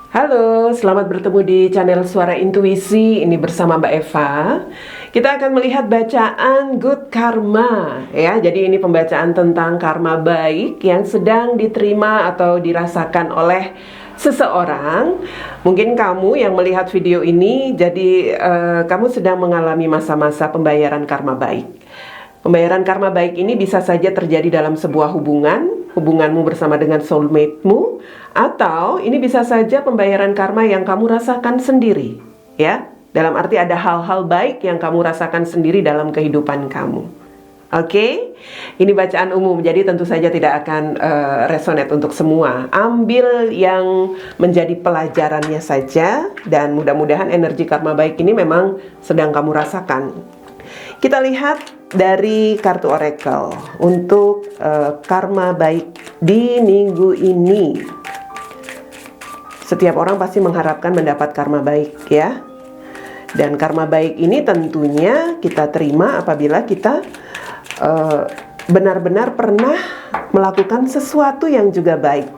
Halo, selamat bertemu di channel Suara Intuisi. Ini bersama Mbak Eva. Kita akan melihat bacaan Good Karma ya. Jadi ini pembacaan tentang karma baik yang sedang diterima atau dirasakan oleh seseorang. Mungkin kamu yang melihat video ini, jadi kamu sedang mengalami masa-masa pembayaran karma baik. Pembayaran karma baik ini bisa saja terjadi dalam sebuah hubunganmu bersama dengan soulmate-mu, atau ini bisa saja pembayaran karma yang kamu rasakan sendiri, ya. Dalam arti ada hal-hal baik yang kamu rasakan sendiri dalam kehidupan kamu. Oke, ini bacaan umum, jadi tentu saja tidak akan resonate untuk semua. Ambil yang menjadi pelajarannya saja, dan mudah-mudahan energi karma baik ini memang sedang kamu rasakan. Kita lihat dari kartu oracle untuk karma baik di minggu ini. Setiap orang pasti mengharapkan mendapat karma baik ya. Dan karma baik ini tentunya kita terima apabila kita benar-benar pernah melakukan sesuatu yang juga baik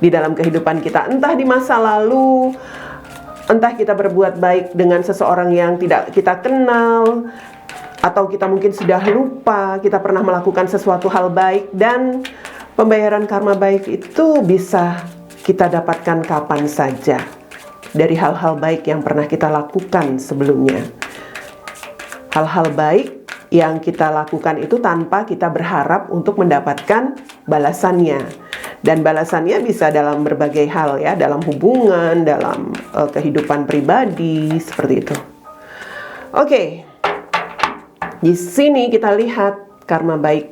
di dalam kehidupan kita. Entah di masa lalu, entah kita berbuat baik dengan seseorang yang tidak kita kenal, atau kita mungkin sudah lupa kita pernah melakukan sesuatu hal baik. Dan pembayaran karma baik itu bisa kita dapatkan kapan saja dari hal-hal baik yang pernah kita lakukan sebelumnya. Hal-hal baik yang kita lakukan itu tanpa kita berharap untuk mendapatkan balasannya. Dan balasannya bisa dalam berbagai hal ya, dalam hubungan, dalam kehidupan pribadi, seperti itu. Oke. Di sini kita lihat karma baik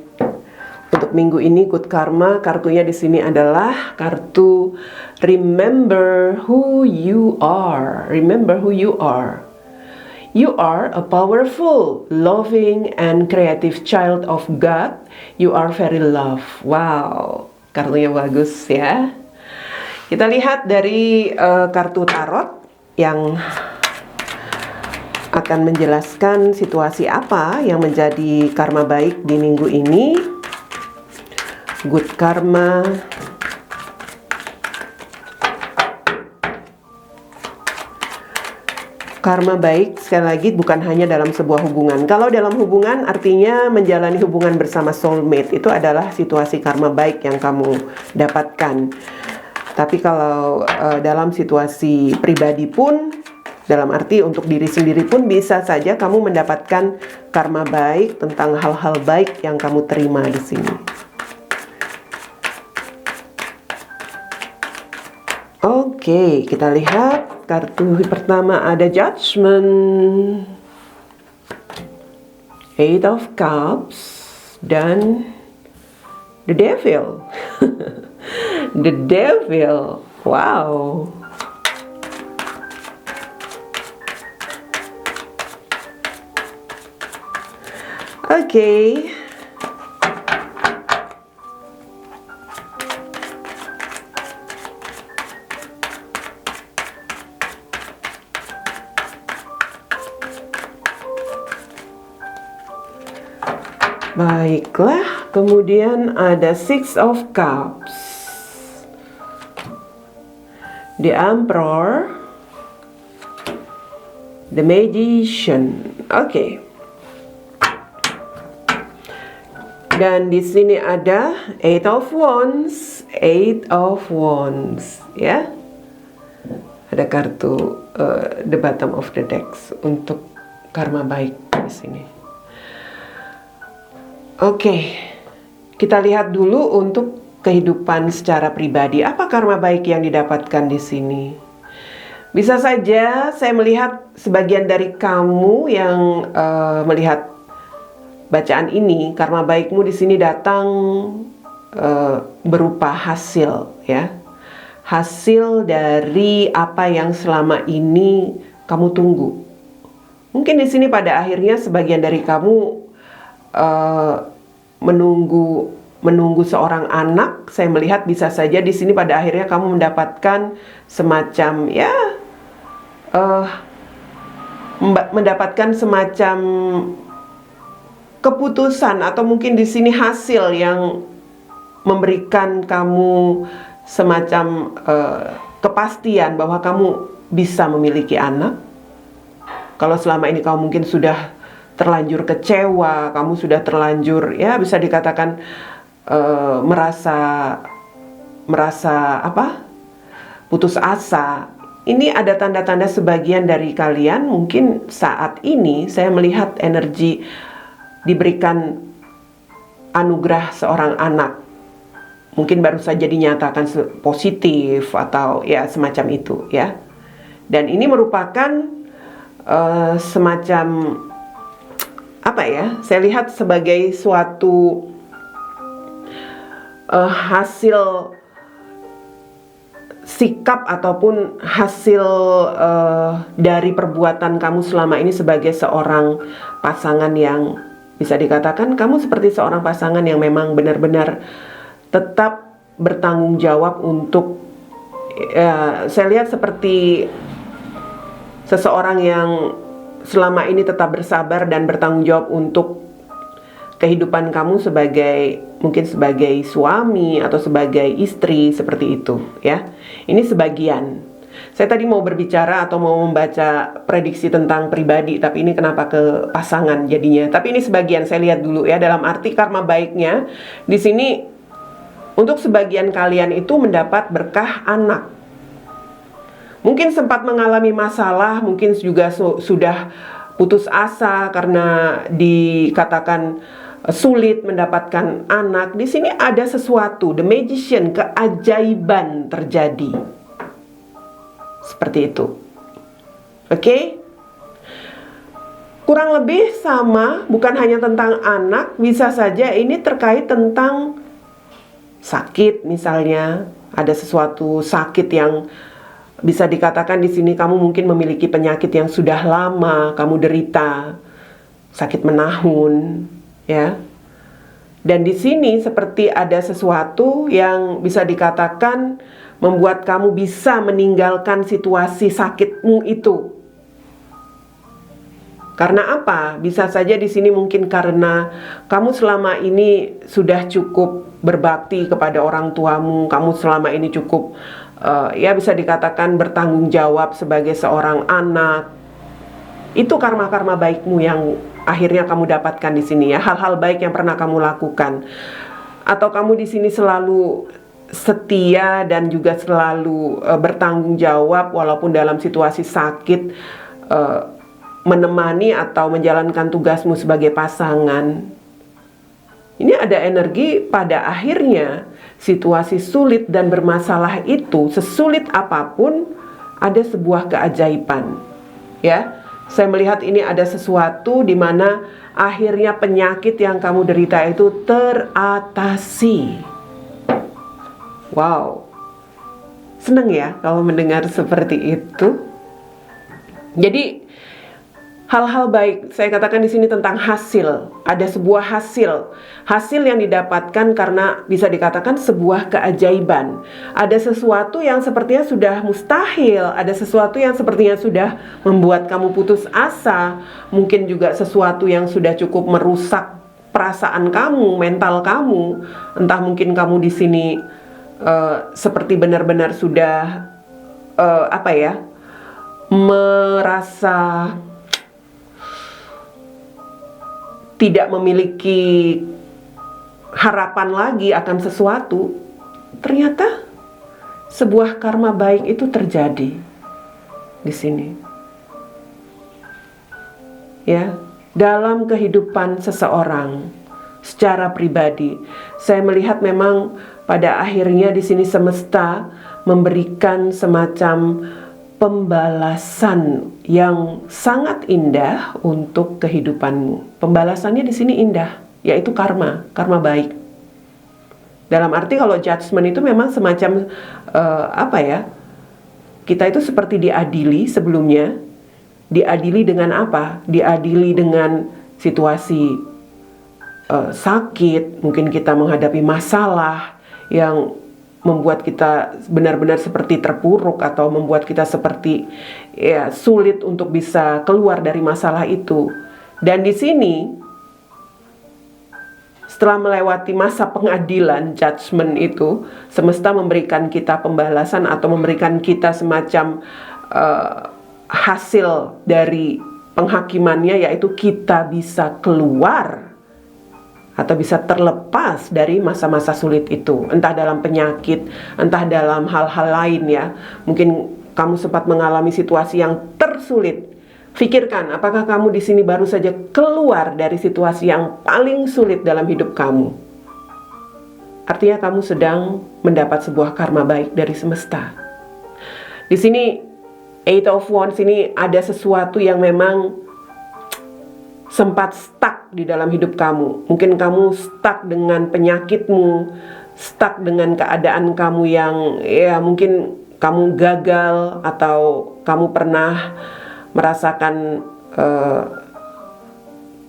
untuk minggu ini. Good karma, kartunya di sini adalah kartu Remember who you are. Remember who you are. You are a powerful, loving, and creative child of God. You are very loved. Wow, kartunya bagus ya. Kita lihat dari kartu tarot yang akan menjelaskan situasi apa yang menjadi karma baik di minggu ini. Good karma. Karma baik, sekali lagi, bukan hanya dalam sebuah hubungan. Kalau dalam hubungan artinya menjalani hubungan bersama soulmate, itu adalah situasi karma baik yang kamu dapatkan. Tapi kalau dalam situasi pribadi pun, dalam arti untuk diri sendiri pun, bisa saja kamu mendapatkan karma baik tentang hal-hal baik yang kamu terima di sini. Oke, kita lihat kartu pertama ada Judgment, Eight of Cups, dan The Devil. The Devil, wow. Oke. Baiklah, kemudian ada Six of Cups, The Emperor, The Magician. Oke. Dan di sini ada Eight of Wands, Eight of Wands, ya. Ada kartu the bottom of the decks untuk karma baik di sini. Oke, kita lihat dulu untuk kehidupan secara pribadi. Apa karma baik yang didapatkan di sini? Bisa saja saya melihat sebagian dari kamu yang melihat bacaan ini, karma baikmu di sini datang berupa hasil, ya. Hasil dari apa yang selama ini kamu tunggu. Mungkin di sini pada akhirnya sebagian dari kamu menunggu seorang anak. Saya melihat bisa saja di sini pada akhirnya kamu mendapatkan semacam mendapatkan semacam keputusan, atau mungkin di sini hasil yang memberikan kamu semacam kepastian bahwa kamu bisa memiliki anak. Kalau selama ini kamu mungkin sudah terlanjur kecewa, kamu sudah terlanjur, ya bisa dikatakan merasa apa? Putus asa. Ini ada tanda-tanda sebagian dari kalian mungkin saat ini saya melihat energi diberikan anugerah seorang anak. Mungkin baru saja dinyatakan positif atau ya semacam itu ya. Dan ini merupakan semacam apa ya? Saya lihat sebagai suatu hasil sikap ataupun hasil dari perbuatan kamu selama ini sebagai seorang pasangan yang bisa dikatakan kamu seperti seorang pasangan yang memang benar-benar tetap bertanggung jawab untuk saya lihat seperti seseorang yang selama ini tetap bersabar dan bertanggung jawab untuk kehidupan kamu mungkin sebagai suami atau sebagai istri, seperti itu ya. Ini sebagian. Saya tadi mau berbicara atau mau membaca prediksi tentang pribadi, tapi ini kenapa ke pasangan jadinya. Tapi ini sebagian, saya lihat dulu ya, dalam arti karma baiknya di sini untuk sebagian kalian itu mendapat berkah anak. Mungkin sempat mengalami masalah, mungkin juga sudah putus asa karena dikatakan sulit mendapatkan anak. Di sini ada sesuatu, the magician, keajaiban terjadi. Seperti itu. Oke? Kurang lebih sama, bukan hanya tentang anak, bisa saja ini terkait tentang sakit misalnya. Ada sesuatu sakit yang bisa dikatakan di sini kamu mungkin memiliki penyakit yang sudah lama kamu derita, sakit menahun. Ya, dan di sini seperti ada sesuatu yang bisa dikatakan membuat kamu bisa meninggalkan situasi sakitmu itu. Karena apa? Bisa saja di sini mungkin karena kamu selama ini sudah cukup berbakti kepada orang tuamu, kamu selama ini cukup ya bisa dikatakan bertanggung jawab sebagai seorang anak. Itu karma-karma baikmu yang akhirnya kamu dapatkan di sini ya, hal-hal baik yang pernah kamu lakukan. Atau kamu di sini selalu setia dan juga selalu bertanggung jawab walaupun dalam situasi sakit, menemani atau menjalankan tugasmu sebagai pasangan. Ini ada energi pada akhirnya situasi sulit dan bermasalah itu, sesulit apapun ada sebuah keajaiban. Ya. Saya melihat ini ada sesuatu di mana akhirnya penyakit yang kamu derita itu teratasi. Wow. Senang ya kalau mendengar seperti itu. Jadi hal-hal baik, saya katakan di sini tentang hasil. Ada sebuah hasil yang didapatkan karena bisa dikatakan sebuah keajaiban. Ada sesuatu yang sepertinya sudah mustahil, ada sesuatu yang sepertinya sudah membuat kamu putus asa, mungkin juga sesuatu yang sudah cukup merusak perasaan kamu, mental kamu. Entah mungkin kamu di sini seperti benar-benar sudah merasa tidak memiliki harapan lagi akan sesuatu. Ternyata sebuah karma baik itu terjadi di sini. Ya, dalam kehidupan seseorang secara pribadi, saya melihat memang pada akhirnya di sini semesta memberikan semacam pembalasan yang sangat indah untuk kehidupanmu. Pembalasannya di sini indah, yaitu karma baik. Dalam arti kalau judgment itu memang semacam kita itu seperti diadili sebelumnya. Diadili dengan apa? Diadili dengan situasi sakit, mungkin kita menghadapi masalah yang membuat kita benar-benar seperti terpuruk atau membuat kita seperti sulit untuk bisa keluar dari masalah itu. Dan di sini setelah melewati masa pengadilan, judgment itu, semesta memberikan kita pembalasan atau memberikan kita semacam hasil dari penghakimannya, yaitu kita bisa keluar atau bisa terlepas dari masa-masa sulit itu, entah dalam penyakit, entah dalam hal-hal lain ya. Mungkin kamu sempat mengalami situasi yang tersulit. Pikirkan, apakah kamu di sini baru saja keluar dari situasi yang paling sulit dalam hidup kamu? Artinya kamu sedang mendapat sebuah karma baik dari semesta. Di sini Eight of Wands ini ada sesuatu yang memang sempat stuck di dalam hidup kamu. Mungkin kamu stuck dengan penyakitmu, stuck dengan keadaan kamu yang ya mungkin kamu gagal, atau kamu pernah merasakan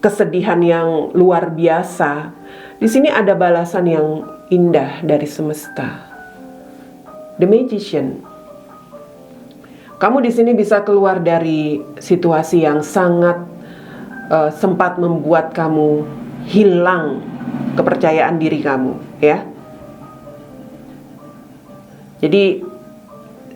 kesedihan yang luar biasa. Di sini ada balasan yang indah dari semesta. The Magician. Kamu di sini bisa keluar dari situasi yang sangat sempat membuat kamu hilang kepercayaan diri kamu, ya. Jadi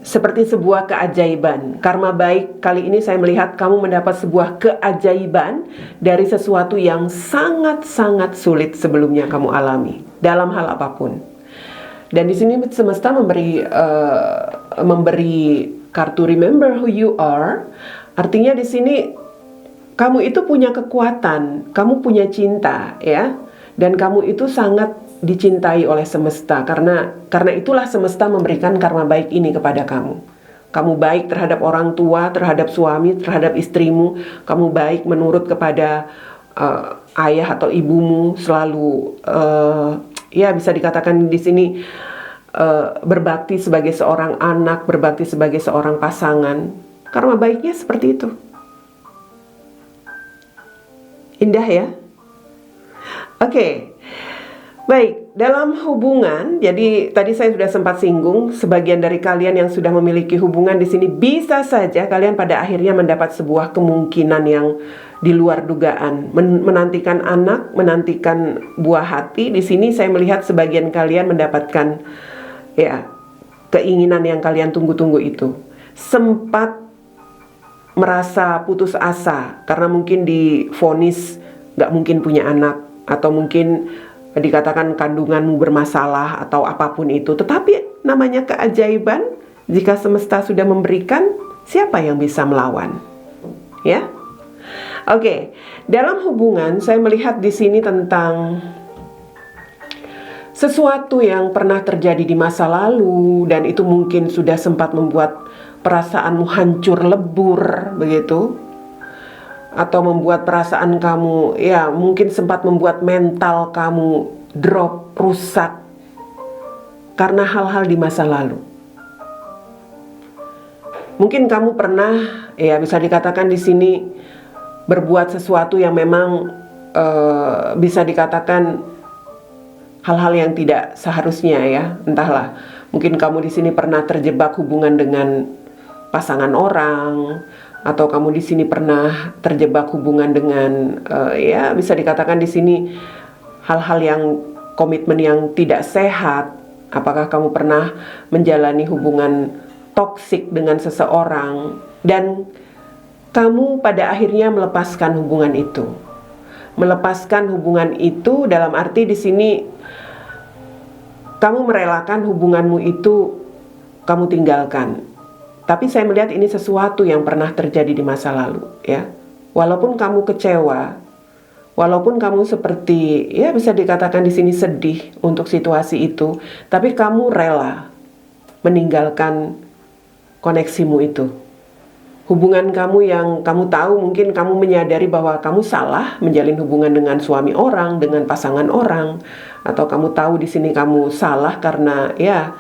seperti sebuah keajaiban. Karma baik kali ini saya melihat kamu mendapat sebuah keajaiban dari sesuatu yang sangat-sangat sulit sebelumnya kamu alami dalam hal apapun. Dan di sini semesta memberi kartu Remember Who You Are. Artinya di sini kamu itu punya kekuatan, kamu punya cinta, ya, dan kamu itu sangat dicintai oleh semesta, karena itulah semesta memberikan karma baik ini kepada kamu. Kamu baik terhadap orang tua, terhadap suami, terhadap istrimu. Kamu baik menurut kepada ayah atau ibumu, selalu ya bisa dikatakan di sini berbakti sebagai seorang anak, berbakti sebagai seorang pasangan. Karma baiknya seperti itu. Indah ya? Oke. Baik, dalam hubungan, jadi tadi saya sudah sempat singgung, sebagian dari kalian yang sudah memiliki hubungan di sini bisa saja kalian pada akhirnya mendapat sebuah kemungkinan yang di luar dugaan, menantikan anak, menantikan buah hati. Di sini saya melihat sebagian kalian mendapatkan ya keinginan yang kalian tunggu-tunggu itu. Sempat merasa putus asa karena mungkin divonis gak mungkin punya anak, atau mungkin dikatakan kandunganmu bermasalah atau apapun itu. Tetapi namanya keajaiban, jika semesta sudah memberikan, siapa yang bisa melawan? Ya. Oke, dalam hubungan saya melihat di sini tentang sesuatu yang pernah terjadi di masa lalu, dan itu mungkin sudah sempat membuat perasaanmu hancur lebur begitu, atau membuat perasaan kamu ya mungkin sempat membuat mental kamu drop, rusak karena hal-hal di masa lalu. Mungkin kamu pernah ya bisa dikatakan di sini berbuat sesuatu yang memang bisa dikatakan hal-hal yang tidak seharusnya ya. Entahlah, mungkin kamu di sini pernah terjebak hubungan dengan pasangan orang, atau kamu di sini pernah terjebak hubungan dengan ya bisa dikatakan di sini hal-hal yang komitmen yang tidak sehat. Apakah kamu pernah menjalani hubungan toksik dengan seseorang dan kamu pada akhirnya melepaskan hubungan itu? Melepaskan hubungan itu dalam arti di sini kamu merelakan hubunganmu itu kamu tinggalkan. Tapi saya melihat ini sesuatu yang pernah terjadi di masa lalu, ya. Walaupun kamu kecewa, walaupun kamu seperti, ya bisa dikatakan di sini sedih untuk situasi itu, tapi kamu rela meninggalkan koneksimu itu. Hubungan kamu yang kamu tahu, mungkin kamu menyadari bahwa kamu salah menjalin hubungan dengan suami orang, dengan pasangan orang, atau kamu tahu di sini kamu salah karena ya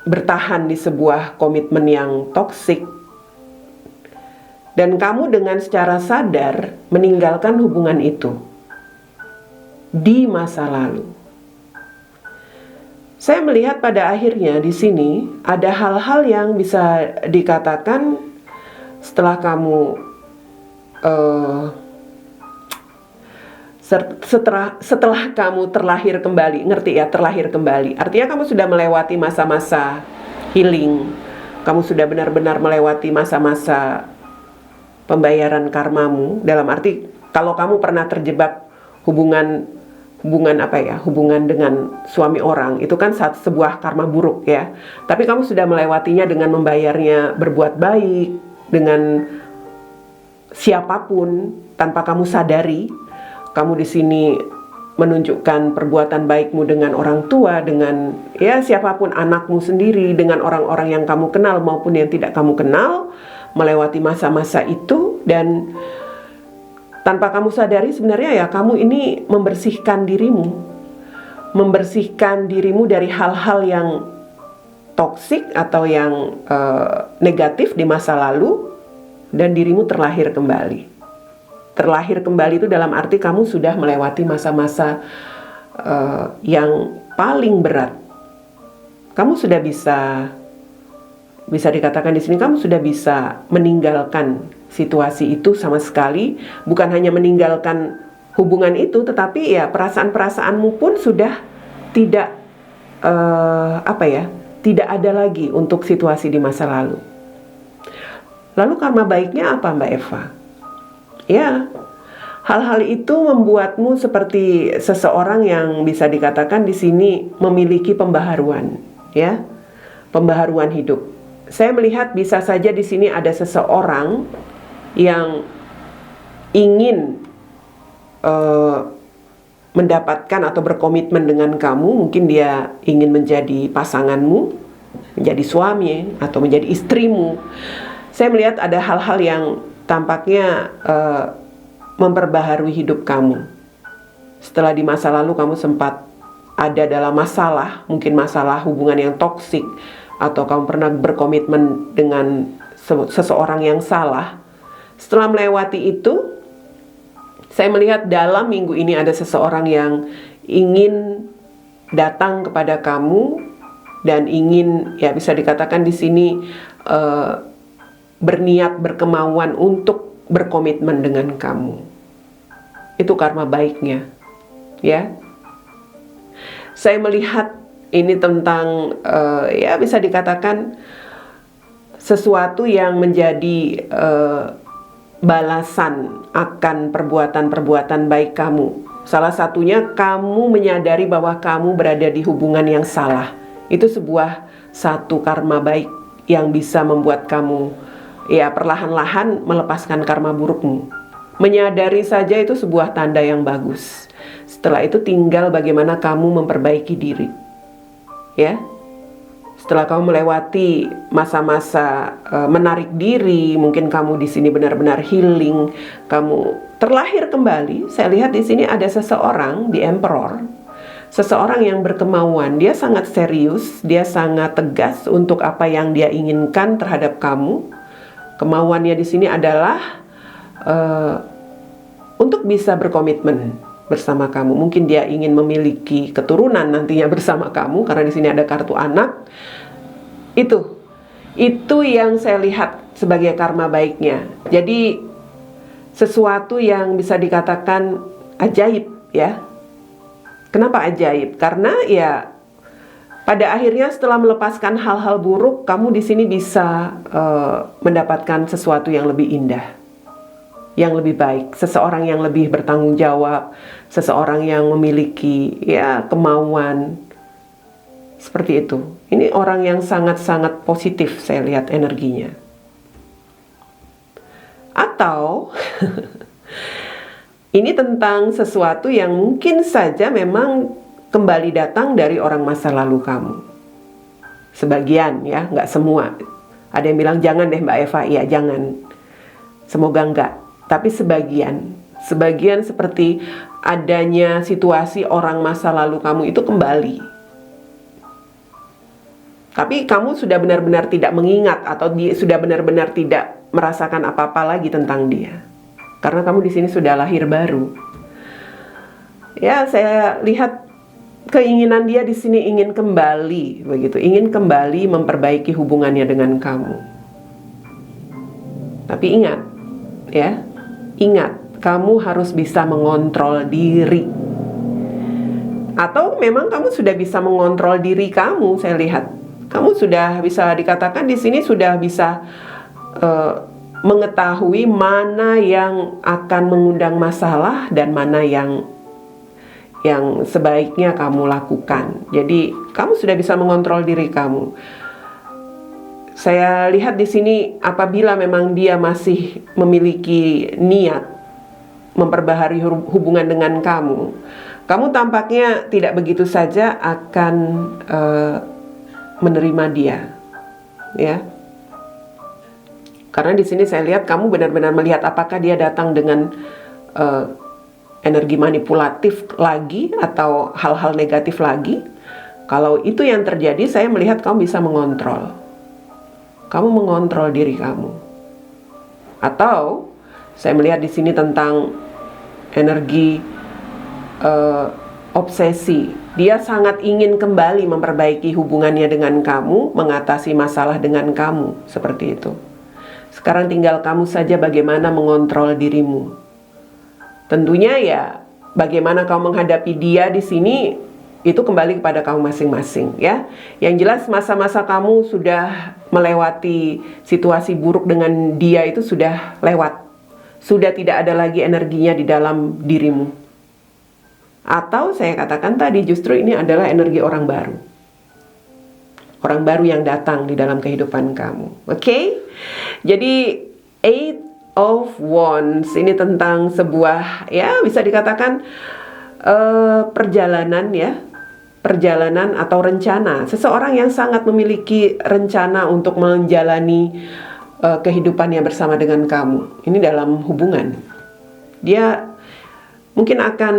bertahan di sebuah komitmen yang toksik, dan kamu dengan secara sadar meninggalkan hubungan itu di masa lalu. Saya melihat pada akhirnya di sini ada hal-hal yang bisa dikatakan setelah kamu setelah kamu terlahir kembali, ngerti ya, terlahir kembali. Artinya kamu sudah melewati masa-masa healing. Kamu sudah benar-benar melewati masa-masa pembayaran karmamu. Dalam arti, kalau kamu pernah terjebak hubungan dengan suami orang, itu kan sebuah karma buruk ya. Tapi kamu sudah melewatinya dengan membayarnya berbuat baik dengan siapapun tanpa kamu sadari. Kamu di sini menunjukkan perbuatan baikmu dengan orang tua, dengan ya siapapun, anakmu sendiri, dengan orang-orang yang kamu kenal maupun yang tidak kamu kenal, melewati masa-masa itu. Dan tanpa kamu sadari sebenarnya ya kamu ini membersihkan dirimu dari hal-hal yang toksik atau yang negatif di masa lalu, dan dirimu terlahir kembali. Terlahir kembali itu dalam arti kamu sudah melewati masa-masa yang paling berat. Kamu sudah bisa dikatakan di sini kamu sudah bisa meninggalkan situasi itu sama sekali. Bukan hanya meninggalkan hubungan itu, tetapi ya perasaan-perasaanmu pun sudah tidak tidak ada lagi untuk situasi di masa lalu. Lalu karma baiknya apa, Mbak Eva? Ya, hal-hal itu membuatmu seperti seseorang yang bisa dikatakan di sini memiliki pembaharuan, ya, pembaharuan hidup. Saya melihat bisa saja di sini ada seseorang yang ingin mendapatkan atau berkomitmen dengan kamu. Mungkin dia ingin menjadi pasanganmu, menjadi suami atau menjadi istrimu. Saya melihat ada hal-hal yang tampaknya memperbaharui hidup kamu. Setelah di masa lalu kamu sempat ada dalam masalah, mungkin masalah hubungan yang toksik, atau kamu pernah berkomitmen dengan seseorang yang salah. Setelah melewati itu, saya melihat dalam minggu ini ada seseorang yang ingin datang kepada kamu dan ingin, ya bisa dikatakan di sini berniat, berkemauan untuk berkomitmen dengan kamu. Itu karma baiknya, ya. Saya melihat ini tentang ya bisa dikatakan sesuatu yang menjadi balasan akan perbuatan-perbuatan baik kamu. Salah satunya kamu menyadari bahwa kamu berada di hubungan yang salah. Itu satu karma baik yang bisa membuat kamu ya perlahan-lahan melepaskan karma burukmu. Menyadari saja itu sebuah tanda yang bagus. Setelah itu tinggal bagaimana kamu memperbaiki diri. Ya. Setelah kamu melewati masa-masa menarik diri, mungkin kamu di sini benar-benar healing, kamu terlahir kembali. Saya lihat di sini ada seseorang di Emperor. Seseorang yang berkemauan, dia sangat serius, dia sangat tegas untuk apa yang dia inginkan terhadap kamu. Kemauannya di sini adalah untuk bisa berkomitmen bersama kamu. Mungkin dia ingin memiliki keturunan nantinya bersama kamu, karena di sini ada kartu anak. Itu yang saya lihat sebagai karma baiknya. Jadi sesuatu yang bisa dikatakan ajaib, ya. Kenapa ajaib? Karena ya pada akhirnya setelah melepaskan hal-hal buruk, kamu di sini bisa mendapatkan sesuatu yang lebih indah, yang lebih baik, seseorang yang lebih bertanggung jawab, seseorang yang memiliki ya kemauan. Seperti itu. Ini orang yang sangat-sangat positif, saya lihat energinya. Atau ini tentang sesuatu yang mungkin saja memang kembali datang dari orang masa lalu kamu. Sebagian ya, nggak semua. Ada yang bilang jangan deh Mbak Eva, ya jangan. Semoga enggak. Tapi sebagian seperti adanya situasi orang masa lalu kamu itu kembali. Tapi kamu sudah benar-benar tidak mengingat atau sudah benar-benar tidak merasakan apa-apa lagi tentang dia. Karena kamu di sini sudah lahir baru. Ya, saya lihat keinginan dia di sini ingin kembali, begitu. Ingin kembali memperbaiki hubungannya dengan kamu. Tapi ingat, ya. Ingat, kamu harus bisa mengontrol diri. Atau memang kamu sudah bisa mengontrol diri kamu, saya lihat. Kamu sudah bisa dikatakan di sini sudah bisa mengetahui mana yang akan mengundang masalah dan mana yang sebaiknya kamu lakukan. Jadi kamu sudah bisa mengontrol diri kamu. Saya lihat di sini apabila memang dia masih memiliki niat memperbaharui hubungan dengan kamu, kamu tampaknya tidak begitu saja akan menerima dia, ya. Karena di sini saya lihat kamu benar-benar melihat apakah dia datang dengan energi manipulatif lagi atau hal-hal negatif lagi. Kalau itu yang terjadi, saya melihat kamu bisa mengontrol. Kamu mengontrol diri kamu. Atau saya melihat di sini tentang energi obsesi. Dia sangat ingin kembali memperbaiki hubungannya dengan kamu, mengatasi masalah dengan kamu, seperti itu. Sekarang tinggal kamu saja bagaimana mengontrol dirimu. Tentunya ya, bagaimana kamu menghadapi dia di sini itu kembali kepada kamu masing-masing, ya. Yang jelas masa-masa kamu sudah melewati situasi buruk dengan dia itu sudah lewat. Sudah tidak ada lagi energinya di dalam dirimu. Atau saya katakan tadi justru ini adalah energi orang baru. Orang baru yang datang di dalam kehidupan kamu. Oke? Jadi Eight of Wands ini tentang sebuah, ya bisa dikatakan perjalanan, ya. Perjalanan atau rencana. Seseorang yang sangat memiliki rencana untuk menjalani kehidupannya bersama dengan kamu. Ini dalam hubungan. Dia mungkin akan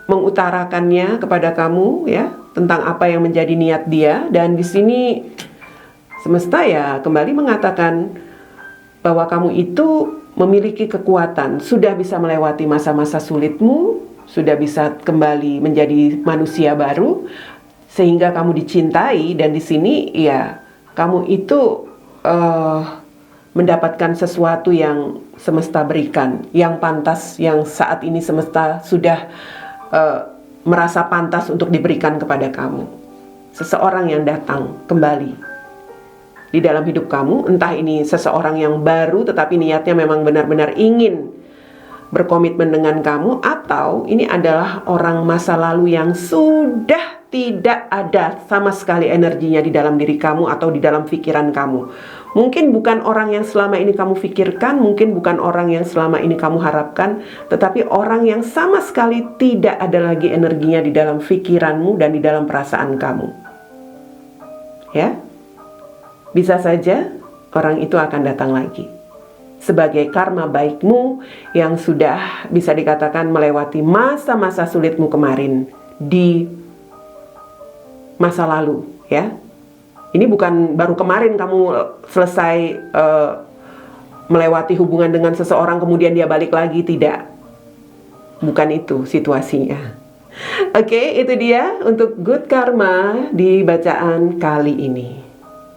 mengutarakannya kepada kamu, ya, tentang apa yang menjadi niat dia. Dan di sini semesta ya kembali mengatakan bahwa kamu itu memiliki kekuatan, sudah bisa melewati masa-masa sulitmu, sudah bisa kembali menjadi manusia baru, sehingga kamu dicintai. Dan di sini ya kamu itu mendapatkan sesuatu yang semesta berikan, yang pantas, yang saat ini semesta sudah merasa pantas untuk diberikan kepada kamu. Seseorang yang datang kembali di dalam hidup kamu, entah ini seseorang yang baru tetapi niatnya memang benar-benar ingin berkomitmen dengan kamu, atau ini adalah orang masa lalu yang sudah tidak ada sama sekali energinya di dalam diri kamu atau di dalam pikiran kamu. Mungkin bukan orang yang selama ini kamu pikirkan, mungkin bukan orang yang selama ini kamu harapkan, tetapi orang yang sama sekali tidak ada lagi energinya di dalam pikiranmu dan di dalam perasaan kamu. Ya, bisa saja orang itu akan datang lagi sebagai karma baikmu yang sudah bisa dikatakan melewati masa-masa sulitmu kemarin di masa lalu, ya. Ini bukan baru kemarin kamu selesai melewati hubungan dengan seseorang kemudian dia balik lagi, tidak. Bukan itu situasinya. Oke, itu dia untuk good karma di bacaan kali ini.